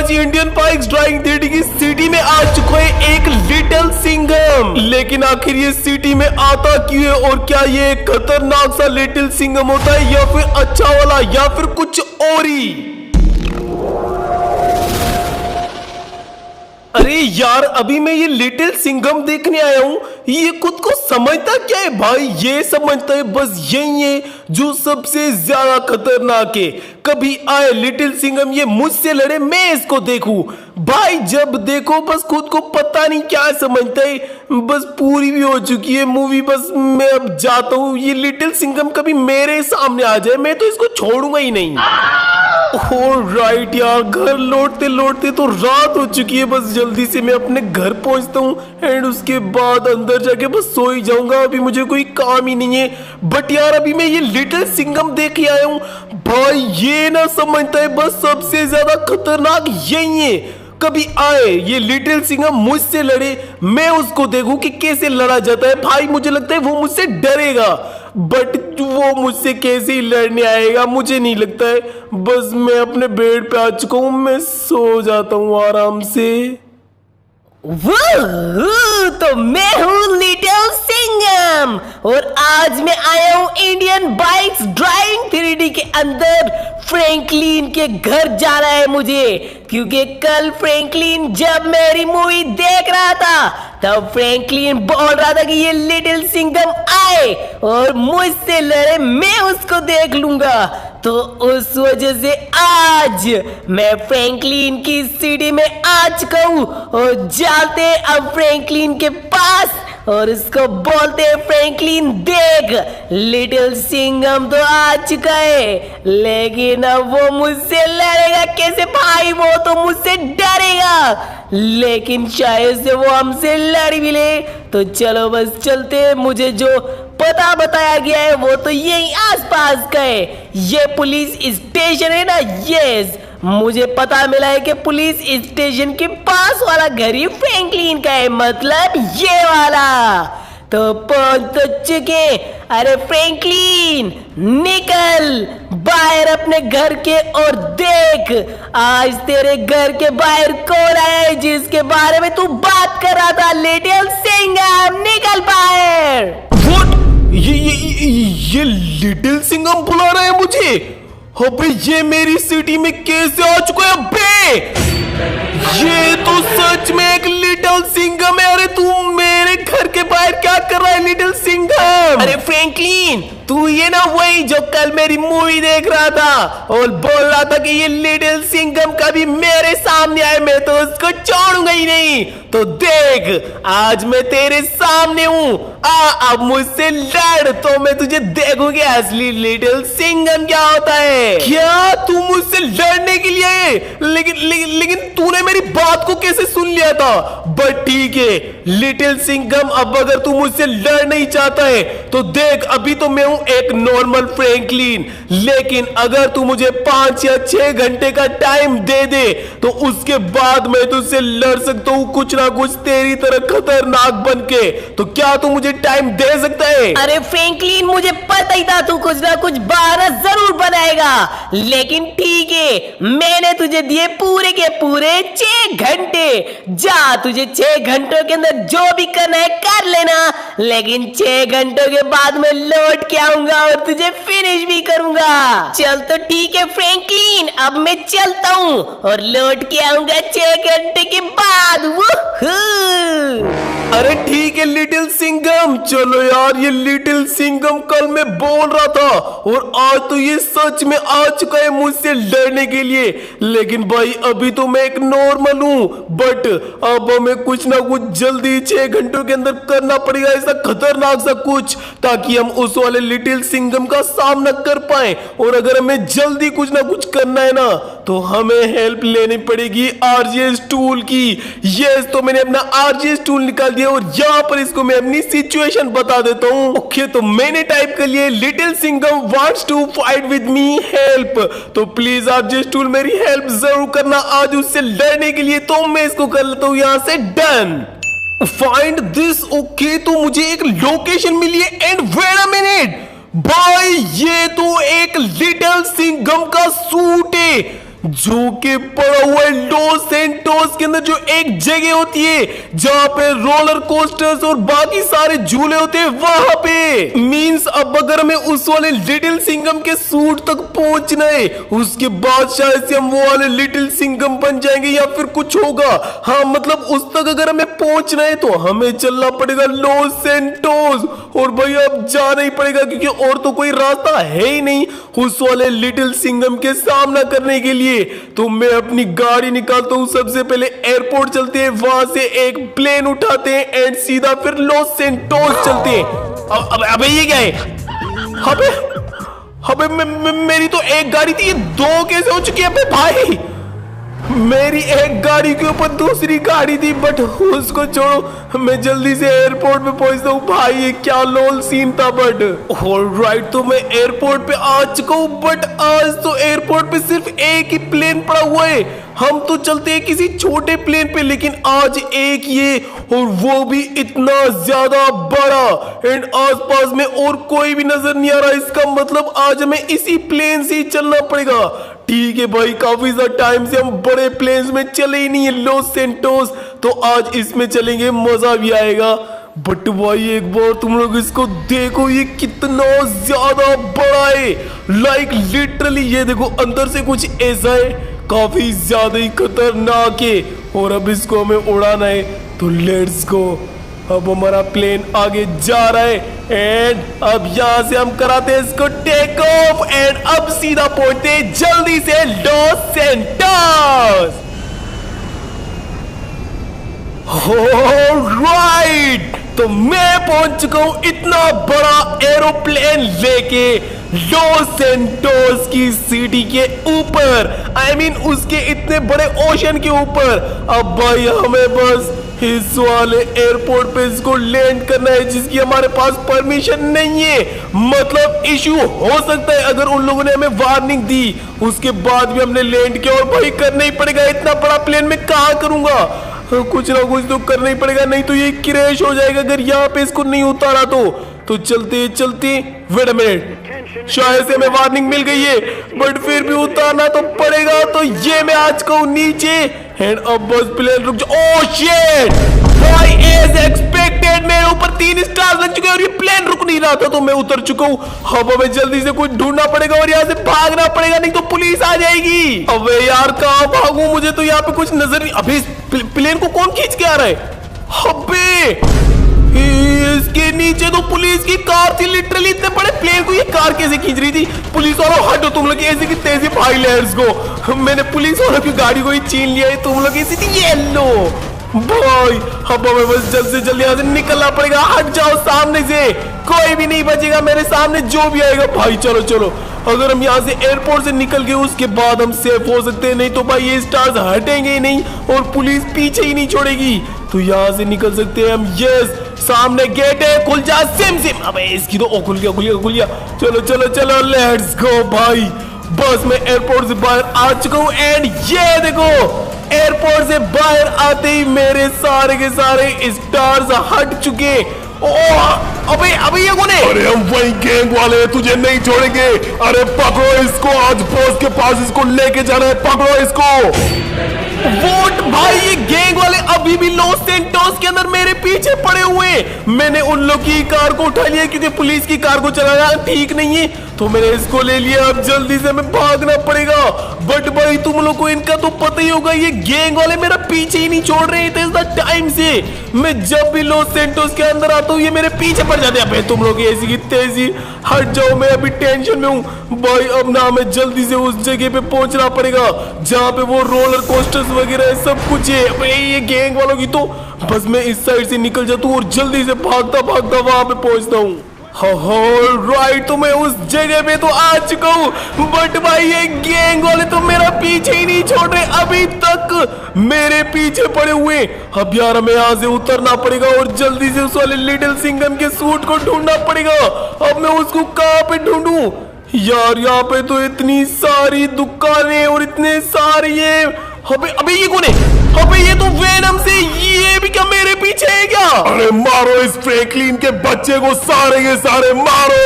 आज Indian bikes driving three की city में आ चुका है एक लिटिल सिंघम। लेकिन आखिर ये सिटी में आता क्यों है और क्या ये एक खतरनाक सा लिटिल सिंघम होता है या फिर अच्छा वाला या फिर कुछ और ही? अरे यार, अभी मैं ये लिटिल सिंघम देखने आया हूँ। ये खुद को समझता क्या है भाई? ये समझता है बस यही है जो सबसे ज्यादा खतरनाक है। कभी आए लिटिल सिंघम ये मुझसे लड़े, मैं इसको देखूं। भाई जब देखो बस खुद को पता नहीं क्या समझता है। बस पूरी भी हो चुकी है मूवी, बस मैं अब जाता हूँ। ये लिटिल सिंघम कभी मेरे सामने आ जाए मैं तो इसको छोड़ूंगा ही नहीं। राइट यार, घर लौटते लौटते तो रात हो चुकी है। बस जल्दी से मैं अपने घर पहुंचता हूँ एंड उसके बाद अंदर जाके बस सो ही जाऊंगा। अभी मुझे कोई काम ही नहीं है। बट यार अभी मैं ये लिटिल सिंघम देख के आया हूँ। भाई ये ना समझता है बस सबसे ज्यादा खतरनाक यही है। कभी आए ये लिटिल सिंघम मुझसे लड़े, मैं उसको देखूं कि कैसे लड़ा जाता है। भाई मुझे लगता है वो मुझसे डरेगा, बट वो मुझसे कैसे ही लड़ने आएगा मुझे नहीं लगता है। बस मैं अपने बेड पे आ चुका हूं, मैं सो जाता हूं आराम से। तो मैं हूँ लिटिल सिंघम और आज मैं आया हूँ इंडियन बाइक्स ड्राइविंग 3D के अंदर। फ्रैंकलिन के घर जाना है मुझे, क्योंकि कल फ्रैंकलिन जब मेरी मूवी देख रहा था तब फ्रैंकलिन बोल रहा था कि ये लिटिल सिंघम आए और मुझसे लड़े, मैं उसको देख लूंगा। तो उस वजह से आज मैं फ्रैंकलिन की सिटी में आ चुका हूँ और जाते अब फ्रैंकलिन के पास और उसको बोलते हैं फ्रैंकलिन देख लिटिल सिंघम तो आ चुका है, लेकिन अब वो मुझसे लड़ेगा कैसे? भाई वो तो मुझसे डरेगा, लेकिन शायद से वो हमसे लड़ भी ले। तो चलो बस चलते हैं। मुझे जो पता बताया गया है वो तो यही आसपास का है। ये पुलिस स्टेशन है ना, यस मुझे पता मिला है कि पुलिस स्टेशन के पास वाला घर ही फ्रैंकलिन का है, मतलब ये वाला। तो पहुंच तो चुके। अरे फ्रैंकलिन निकल बाहर अपने घर के और देख आज तेरे घर के बाहर कौन आया है जिसके बारे में तू बात कर रहा था। लिटिल सिंघम निकल बाहर। What? ये लिटिल सिंघम बुला रहा है मुझे? अबे ये मेरी सिटी में कैसे आ चुका है? अबे ये तो सच में एक लिटिल सिंघम है। अरे तू मेरे घर के बाहर क्या कर रहा है लिटिल सिंघम? अरे फ्रैंकलिन तू ये ना वही जो कल मेरी मूवी देख रहा था और बोल रहा था कि ये लिटिल सिंघम कभी मेरे सामने आए मैं तो उसको छोड़ूंगा ही नहीं। तो देख आज मैं तेरे सामने हूँ, अब मुझसे लड़ तो मैं तुझे देखूंगी असली लिटिल सिंघम क्या होता है। क्या तू मुझसे लड़ने के लिए आए? लेकिन तूने मेरी बात को कैसे सुन लिया था? बट ठीक है लिटिल सिंघम, अब अगर तू मुझसे लड़ नहीं चाहता है तो देख अभी तो मैं हूं एक नॉर्मल फ्रैंकलिन, लेकिन अगर तू मुझे 5 या 6 घंटे का टाइम दे दे तो उसके बाद मैं तुझसे लड़ सकता हूँ कुछ ना कुछ तेरी तरह खतरनाक बन के। तो क्या तू मुझे टाइम दे सकता है? अरे फ्रैंकलिन मुझे पता ही था तू कुछ ना कुछ बहाना जरूर बनाएगा, लेकिन ठीक है मैंने तुझे दिए पूरे के पूरे 6 घंटे। जा तुझे 6 घंटों के अंदर जो भी करना है कर लेना, लेकिन 6 घंटों के बाद मैं लौट के आऊंगा और तुझे फिनिश भी करूंगा। चल तो ठीक है फ्रैंकलिन, अब मैं चलता हूँ और लौट के आऊंगा 6 घंटे के बाद। अरे ठीक है लिटिल सिंघम, चलो यार। ये लिटिल सिंघम कल मैं बोल रहा था और आज तो ये सच में आ चुका है मुझसे लड़ने के लिए। लेकिन भाई अभी तो मैं एक नॉर्मल हूँ, बट अब हमें कुछ ना कुछ जल्दी 6 घंटों के अंदर करना पड़ेगा ऐसा खतरनाक सा कुछ, ताकि हम उस वाले लिटिल सिंघम का सामना कर पाए। और अगर हमें जल्दी कुछ ना कुछ करना है ना तो हमें हेल्प लेनी पड़ेगी आरजीएस टूल की। यस तो मैंने अपना आरजीएस टूल निकाल दिया और यहाँ पर इसको मैं अपनी सिचुएशन बता देता हूँ। ओके तो मैंने टाइप कर लिया little Singham wants to fight with me help. तो प्लीज आरजीएस टूल मेरी हेल्प जरूर करना आज उससे लड़ने के लिए। तो मैं इसको कर लेता हूँ यहाँ से डन। Find this. ओके तो मुझे एक लोकेशन मिली है एंड वेट अ मिनट भाई ये तो एक लिटिल सिंघम का सूट है। जो कि पड़ा हुआ है लॉस सैंटोस के अंदर, जो एक जगह होती है जहां पे रोलर कोस्टर्स और बाकी सारे झूले होते हैं वहां पे। मींस अब अगर हमें उस वाले लिटिल सिंघम के सूट तक पहुंचना है, उसके बाद शायद से हम वो वाले लिटिल सिंघम बन जाएंगे या फिर कुछ होगा। हाँ मतलब उस तक अगर हमें पहुंचना है तो हमें चलना पड़ेगा लॉस सैंटोस, और भाई अब जाना ही पड़ेगा क्योंकि और तो कोई रास्ता है ही नहीं उस वाले लिटिल सिंघम के सामना करने के लिए। तो मैं अपनी गाड़ी निकालता हूँ, सबसे पहले एयरपोर्ट चलते हैं, वहां से एक प्लेन उठाते हैं एंड सीधा फिर लॉस सैंटोस चलते हैं। अबे ये क्या है? अबे अबे मेरी तो एक गाड़ी थी, ये दो कैसे हो चुकी है? अबे भाई मेरी एक गाड़ी के ऊपर दूसरी गाड़ी थी, बट उसको छोड़ो, मैं जल्दी से एयरपोर्ट पे पहुंचता हूँ। भाई ये क्या लोल सीन था। बट ऑलराइट, तो मैं एयरपोर्ट पे आ चुका हूँ, बट आज तो एयरपोर्ट पे सिर्फ एक ही प्लेन पड़ा हुआ है। हम तो चलते हैं किसी छोटे प्लेन पे, लेकिन आज एक ये, और वो भी इतना ज्यादा बड़ा, एंड आसपास में और कोई भी नजर नहीं आ रहा। इसका मतलब आज हमें इसी प्लेन से ही चलना पड़ेगा। ठीक है भाई, काफी ज्यादा टाइम से हम बड़े प्लेन्स में चले ही नहीं है लॉस सैंटोस, तो आज इसमें चलेंगे, मजा भी आएगा। बट भाई एक बार तुम लोग इसको देखो, ये कितना ज्यादा बड़ा है। लाइक लिटरली ये देखो, अंदर से कुछ ऐसा है, काफी ज्यादा ही खतरनाक है। और अब इसको हमें उड़ाना है, तो लेट्स गो। अब हमारा प्लेन आगे जा रहा है, एंड अब यहां से हम कराते हैं इसको टेक ऑफ, एंड अब सीधा पहुंचते हैं जल्दी से लॉस सैंटोस। ऑलराइट, तो मैं पहुंच चुका हूं इतना बड़ा एरोप्लेन लेके लॉस सैंटोस की सिटी के ऊपर, आई मीन उसके इतने बड़े ओशन के ऊपर। अब भाई हमें बस इस वाले एयरपोर्ट पे इसको लैंड करना है, जिसकी हमारे पास परमिशन नहीं है। मतलब इशू हो सकता है अगर उन लोगों ने हमें वार्निंग दी, उसके बाद भी हमने लैंड किया, और भाई करना ही पड़ेगा। इतना बड़ा प्लेन में कहाँ करूंगा, कुछ ना कुछ तो करना ही पड़ेगा, नहीं तो ये क्रैश हो जाएगा अगर यहाँ पे इसको नहीं उतारा तो चलते चलते। वेट अ मिनट, शायद से हमें वार्निंग मिल गई है, बट फिर भी उतारना तो पड़ेगा। तो ये मैं आज कहूँ नीचे, एंड अब बस प्लेन रुक जाओ। ओह शिट भाई, एज एक्सपेक्टेड मेरे ऊपर 3 स्टार लग चुके हैं और ये प्लेन रुक नहीं रहा था, तो मैं उतर चुका हूँ। अब हमें जल्दी से कुछ ढूंढना पड़ेगा और यहाँ से भागना पड़ेगा, नहीं तो पुलिस आ जाएगी। अबे यार कहाँ भागूं, मुझे तो यहाँ पे कुछ नजर नहीं। अबे इस प्लेन को कौन खींच के आ रहा है? अबे इसके नीचे तो पुलिस की कार थी, लिटरली इतने बड़े प्लेन को ये कार कैसे खींच रही थी? पुलिस वालों हटो तुम लोग, ऐसे की तेजी भाई लेट्स गो। मैंने पुलिस वालों की गाड़ी को ही छीन लिया है, तुम लोग ऐसी थी ये लो भाई। अब हमें बस जल्द से जल्द यहाँ से निकलना पड़ेगा। हट जाओ सामने से, कोई भी नहीं बचेगा मेरे सामने, जो भी आएगा। भाई चलो चलो, अगर हम यहाँ से एयरपोर्ट से निकल गए उसके बाद हम सेफ हो सकते हैं, नहीं तो भाई ये स्टार्स हटेंगे ही नहीं और पुलिस पीछे ही नहीं छोड़ेगी। तो यहाँ से निकल सकते हैं हम। यस, सामने गेट है, खुल जा सिम सिम। अबे इसकी तो खुल गया खुल गया खुल गया। चलो चलो चलो लेट्स गो भाई। बस मैं एयरपोर्ट से बाहर आ चुका हूँ, एंड ये देखो एयरपोर्ट से बाहर आते ही मेरे सारे के सारे स्टार्स हट चुके। अबे अबे ये कौन है? अरे हम वही गैंग वाले, तुझे नहीं छोड़ेंगे। अरे पकड़ो इसको, आज बॉस के पास इसको लेके जाना है, पकड़ो इसको। वोट भाई, ये गैंग वाले अभी भी लॉस सैंटोस के अंदर मेरे पीछे पड़े हुए हैं। मैंने उन लोग की कार को उठा लिया क्योंकि पुलिस की कार को चलाना ठीक नहीं है, तो मैंने इसको ले लिया। अब जल्दी से हमें भागना पड़ेगा। बट भाई तुम लोग को इनका तो पता ही होगा, ये गैंग वाले मेरा पीछे ही नहीं छोड़ रहे थे इतना टाइम से। मैं जब भी लॉस सैंटोस के अंदर आता हूँ ये मेरे पीछे पड़ जाते हैं। तुम लोग ऐसी की तेजी, हट जाओ, मैं अभी टेंशन में हूँ भाई। अब ना हमें जल्दी से उस जगह पे पहुंचना पड़ेगा जहाँ पे वो रोलर कोस्टर्स वगैरह सब कुछ है। भाई ये गैंग वालों की तो बस मैं इस साइड से निकल जाता हूँ और जल्दी से भागता भागता वहां पे पहुंचता हूँ। राइट, तो मैं उस जगह पे तो आ चुका हूँ, बट भाई ये गैंग वाले तो मेरा पीछे ही नहीं छोड़ रहे, अभी तक मेरे पीछे पड़े हुए। अब यार हमें यहाँ से उतरना पड़ेगा और जल्दी से उस वाले लिटिल सिंघम के सूट को ढूंढना पड़ेगा। अब मैं उसको कहाँ पे ढूंढूं यार? यहाँ पे तो इतनी सारी दुकानें और इतने सारे ये। अबे ये कौन है? अबे ये तो वेनम से, ये भी क्या मेरे पीछे है क्या? अरे मारो इस फ्रैंकलिन के बच्चे को, सारे के सारे मारो।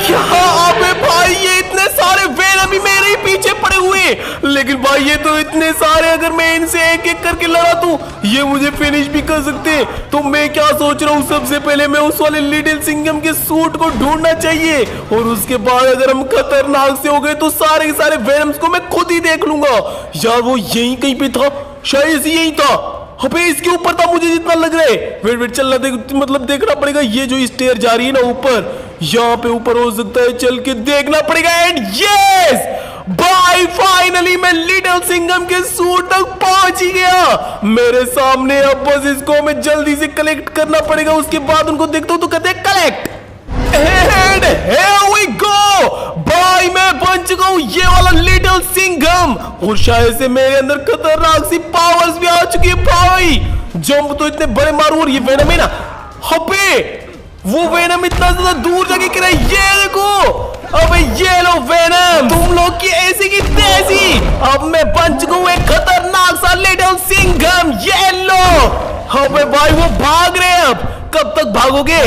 क्या? अबे भाई ये इतने सारे वेनम भी मेरे ही पीछे पड़े हुए। भाई ये तो इतने सारे, अगर मैं इनसे एक एक करके लड़ा दूं ये मुझे फिनिश भी कर सकते हैं। तो मैं क्या सोच रहा हूँ, सबसे पहले मैं उस वाले लिटिल सिंघम के सूट को ढूंढना चाहिए, और उसके बाद अगर हम खतरनाक से हो गए तो सारे के सारे वेनम्स को मैं खुद ही देख लूंगा। यार वो यहीं कहीं पे था, शायद से यहीं था। अबे इसके ऊपर था मुझे जितना लग रहा है। वेट वेट चलना मतलब देखना पड़ेगा। ये जो स्टेयर जा रही है ना ऊपर, यहाँ पे ऊपर हो सकता है, चल के देखना पड़ेगा। एंड यस भाई फाइनली मैं लिटिल सिंघम के सूट तक पहुंच ही गया मेरे सामने। अब बस इसको मैं जल्दी से कलेक्ट करना पड़ेगा, उसके बाद उनको देखता हूँ तो कहते हैं collect. And here we go! भाई मैं बन चुका हूँ ये वाला लिटिल सिंघम, और शायद से मेरे अंदर खतरनाक सी पावर्स भी आ चुकी है। भाई जंप तो इतने बड़े मारू, और ये वेनम है ना, अबे वो वेनम इतना ज्यादा दूर जाके गिरा। ये देखो, अबे ये लो वेनम, तुम लोग की ऐसी की तैसी। अब मैं बन चुका हूँ एक खतरनाक सा लिटिल सिंघम। ये लो, अबे भाई वो भाग रहे हैं। अब कब तक भागोगे?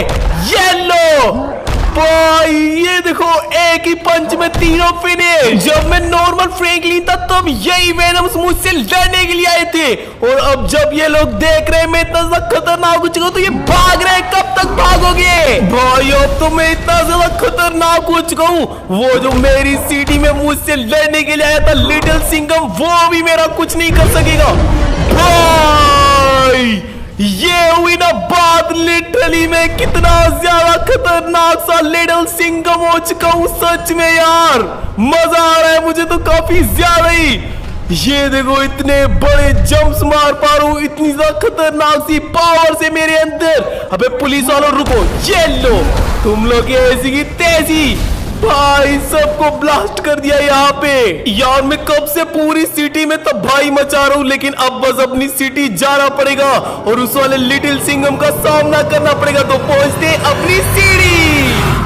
ये लो भाई, ये देखो एक ही पंच में तीनों फिनिश। जब मैं नॉर्मल फ्रैंकलिन था तब यही वेनम्स मुझसे लड़ने के लिए आए थे, और अब जब ये लोग देख रहे हैं मैं इतना ज्यादा खतरनाक हो चुका हूं तो ये भाग रहे हैं। कब तक भागोगे भाई? अब तो मैं इतना ज्यादा खतरनाक हो चुका हूँ, वो जो मेरी सिटी में मुझसे लड़ने के लिए आया था लिटिल सिंघम, वो भी मेरा कुछ नहीं कर सकेगा। भाई ये हुई ना बात, लिटरली मैं कितना ज्यादा खतरनाक सा लिटिल सिंघम हो चुका हूँ सच में। यार मजा आ रहा है मुझे तो काफी ज्यादा ही। ये देखो इतने बड़े जंप्स मार पा रहा हूँ, इतनी ज्यादा खतरनाक सी पावर से मेरे अंदर। अबे पुलिस वालों रुको, ये लो तुम लोग ऐसी की तैसी। भाई सबको ब्लास्ट कर दिया यहाँ पे। यार मैं कब से पूरी सिटी में तबाही मचा रहा हूँ, लेकिन अब बस अपनी सिटी जाना पड़ेगा और उस वाले लिटिल सिंघम का सामना करना पड़ेगा। तो पहुंचते अपनी सिटी।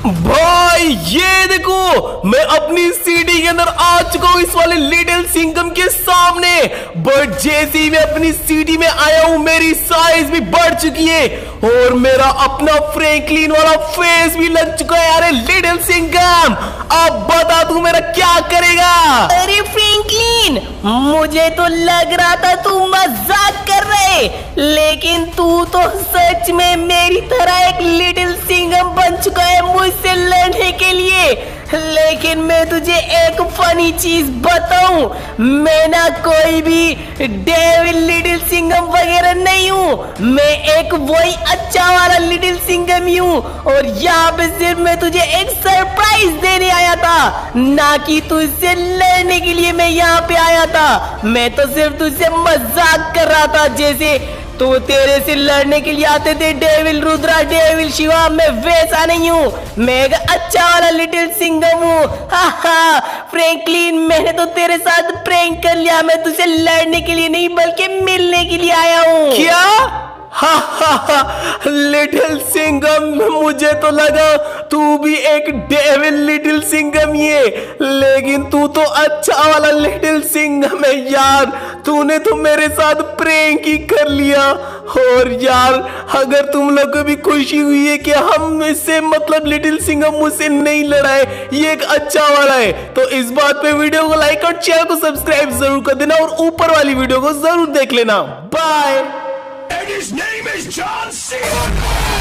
भाई ये देखो मैं अपनी सिटी के अंदर आ चुका हूँ इस वाले लिटिल सिंघम के सामने। बट जैसे ही मैं अपनी सिटी में आया हूँ मेरी साइज भी बढ़ चुकी है, और मेरा अपना फ्रैंकलिन वाला फेस भी लग चुका है। अरे लिटिल सिंघम अब बता तू मेरा क्या करेगा? अरे फ्रैंकलिन, मुझे तो लग रहा था तू मजाक कर रहे, लेकिन तू तो सच में मेरी तरह एक लिटिल सिंघम बन चुका है मुझसे लड़ने के लिए। लेकिन मैं तुझे एक फनी चीज बताऊं, मैं ना कोई भी डेविल लिटिल सिंघम वगैरह नहीं हूँ, मैं एक वही अच्छा वाला लिटिल सिंघम ही हूँ। और यहाँ पे सिर्फ मैं तुझे एक सरप्राइज देने आया था, ना कि तुझसे लड़ने के लिए मैं यहाँ पे आया था। मैं तो सिर्फ तुझसे मजाक कर रहा था, जैसे तो तेरे से लड़ने के लिए आते थे डेविल रुद्रा, डेविल शिवा। मैं वैसा नहीं हूँ, मैं एक अच्छा वाला लिटिल सिंघम हूँ। हा फ्रैंकलिन, मैंने तो तेरे साथ प्रैंक कर लिया, मैं तुझसे लड़ने के लिए नहीं बल्कि मिलने के लिए आया हूँ। क्या? लिटिल सिंघम, मुझे तो लगा तू भी एक डेविल लिटिल सिंघम ही है, लेकिन तू तो अच्छा वाला लिटिल सिंघम है। यार तूने तो मेरे साथ प्रैंक ही कर लिया। और यार अगर तुम लोग को भी खुशी हुई है कि हम इससे मतलब लिटिल सिंघम मुझसे नहीं लड़ा है, ये एक अच्छा वाला है, तो इस बात पे वीडियो को लाइक और चैनल को सब्सक्राइब जरूर कर देना, और ऊपर वाली वीडियो को जरूर देख लेना। Bye. And his name is John Cena!